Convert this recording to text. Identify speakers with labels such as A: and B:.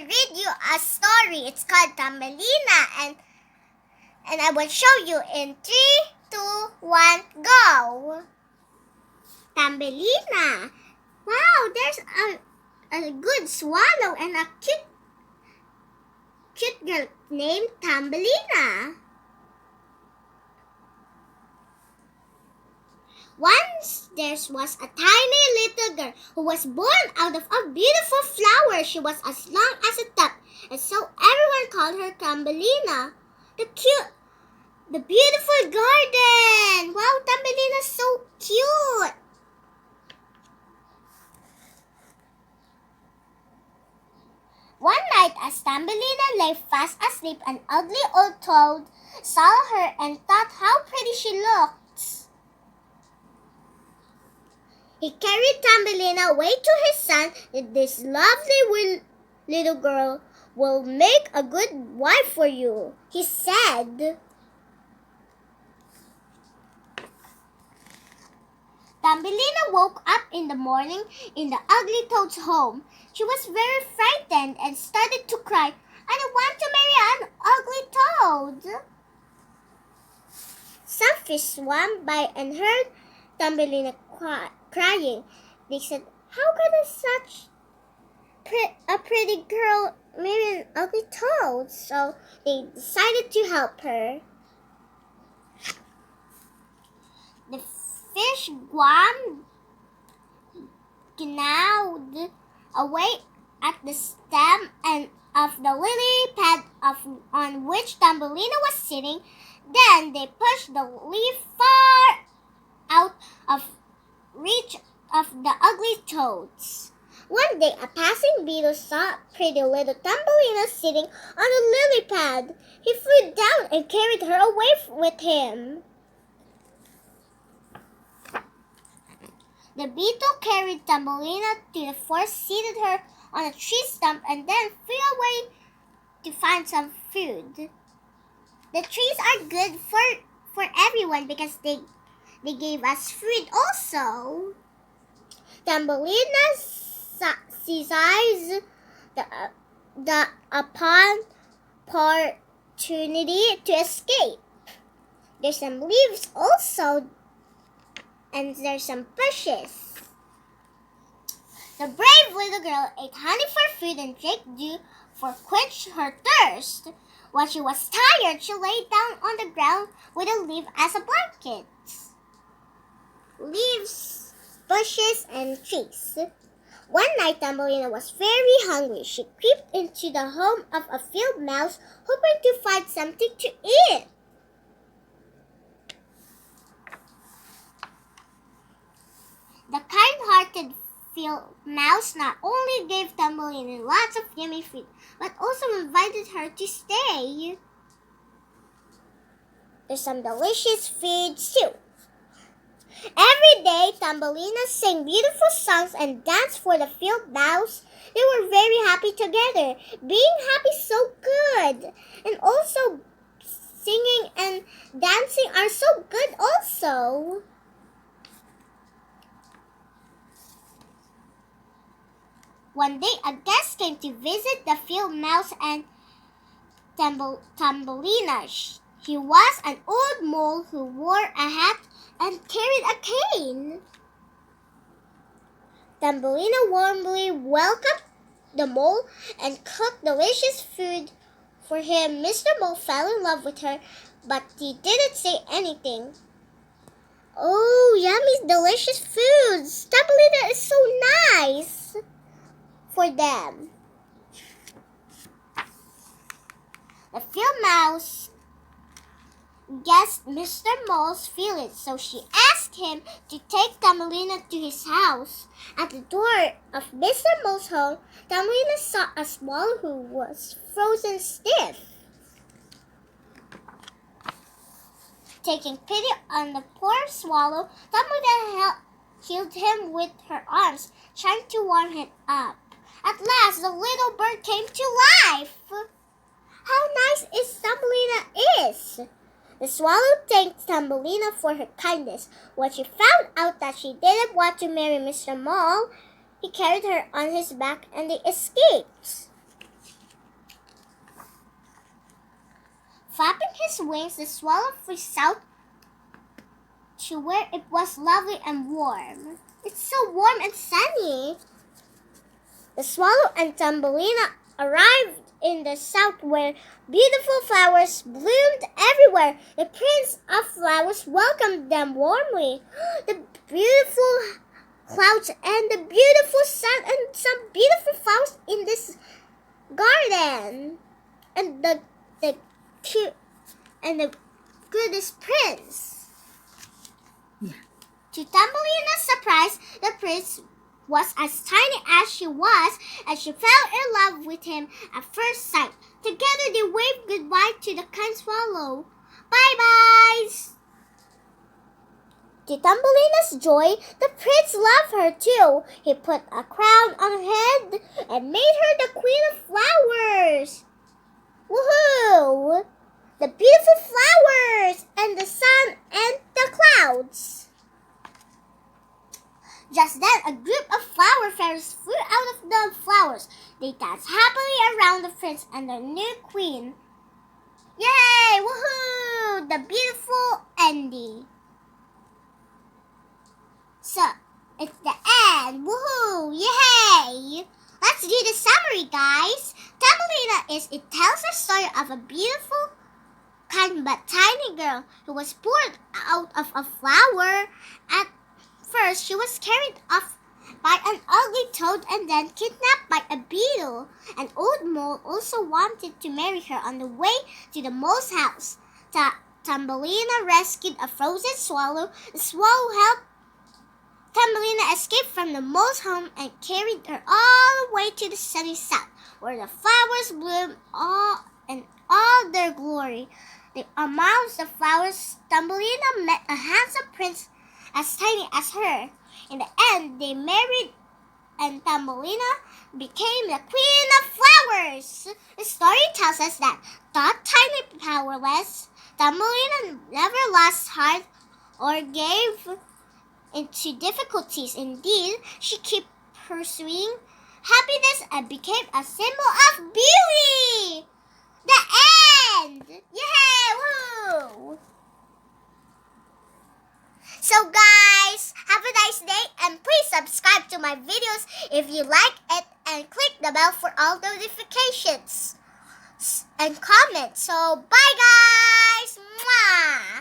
A: read you a story. It's called Thumbelina, and I will show you in 3, 2, 1, go. Thumbelina. Wow, there's a good swallow and a cute girl named Thumbelina. Once there was a tiny little girl who was born out of a beautiful flower. She was as long as a top, and so everyone called her Thumbelina. The beautiful garden. Wow, Thumbelina's so cute. One night, as Thumbelina lay fast asleep, an ugly old toad saw her and thought how pretty she looked. He carried Thumbelina away to his son. This lovely little girl will make a good wife for you, he said. Thumbelina woke up in the morning in the ugly toad's home. She was very frightened and started to cry. I don't want to marry an ugly toad. Some fish swam by and heard Thumbelina crying. They said, how could such a pretty girl marry an ugly toad? So they decided to help her. The fish gnawed away at the stem and of the lily pad on which Thumbelina was sitting. Then they pushed the leaf far out of reach of the ugly toads. One day, a passing beetle saw pretty little Thumbelina sitting on a lily pad. He flew down and carried her away with him. The beetle carried Thumbelina to the forest, seated her on a tree stump, and then flew away to find some food. The trees are good for everyone because they gave us food also. Thumbelina seized the opportunity to escape. There's some leaves also, and there's some bushes. The brave little girl ate honey for food and drank dew for quench her thirst. When she was tired, she lay down on the ground with a leaf as a blanket. Leaves, bushes, and trees. One night, Thumbelina was very hungry. She crept into the home of a field mouse, hoping to find something to eat. The kind-hearted field mouse not only gave Thumbelina lots of yummy food, but also invited her to stay. There's some delicious food too. Every day, Thumbelina sang beautiful songs and danced for the field mouse. They were very happy together. Being happy is so good. And also, singing and dancing are so good also. One day, a guest came to visit the field mouse and Thumbelina. He was an old mole who wore a hat and carried a cane. Thumbelina warmly welcomed the mole and cooked delicious food for him. Mr. Mole fell in love with her, but he didn't say anything. Oh, yummy, delicious foods. Thumbelina is so nice for them. The field mouse guessed Mr. Mole's feelings, so she asked him to take Thumbelina to his house. At the door of Mr. Mole's home, Thumbelina saw a swallow who was frozen stiff. Taking pity on the poor swallow, Thumbelina held him with her arms, trying to warm him up. At last, the little bird came to life. How nice Thumbelina is! The swallow thanked Thumbelina for her kindness. When she found out that she didn't want to marry Mr. Mole, he carried her on his back and they escaped. Flapping his wings, the swallow flew south to where it was lovely and warm. It's so warm and sunny. The swallow and Thumbelina arrived in the south where beautiful flowers bloomed everywhere. The Prince of Flowers welcomed them warmly. The beautiful clouds and the beautiful sun and some beautiful flowers in this garden. And the cute and the goodest prince.
B: Yeah.
A: To Thumbelina's surprise, the prince was as tiny as she was, and she fell in love with him at first sight. Together they waved goodbye to the kind swallow. Bye-byes! To Thumbelina's joy, the prince loved her too. He put a crown on her head and made her the queen of flowers. Woohoo! The beautiful flowers and the sun and the clouds. Just then, a group of flower fairies flew out of the flowers. They danced happily around the prince and the new queen. Yay! Woohoo! The beautiful ending. So, it's the end. Woohoo! Yay! Let's do the summary, guys. Thumbelina it tells a story of a beautiful, kind but tiny girl who was poured out of a flower. At first, she was carried off by an ugly toad and then kidnapped by a beetle. An old mole also wanted to marry her on the way to the mole's house. Thumbelina rescued a frozen swallow. The swallow helped Thumbelina escape from the mole's home and carried her all the way to the sunny south, where the flowers bloom in all their glory. Amongst the flowers, Thumbelina met a handsome prince as tiny as her. In the end, they married, and Thumbelina became the queen of flowers. The story tells us that, though tiny powerless, Thumbelina never lost heart or gave into difficulties. Indeed, she kept pursuing happiness and became a symbol of beauty. The end! Yay! Woo! So guys, have a nice day and please subscribe to my videos if you like it and click the bell for all notifications and comment. So bye guys! Mwah!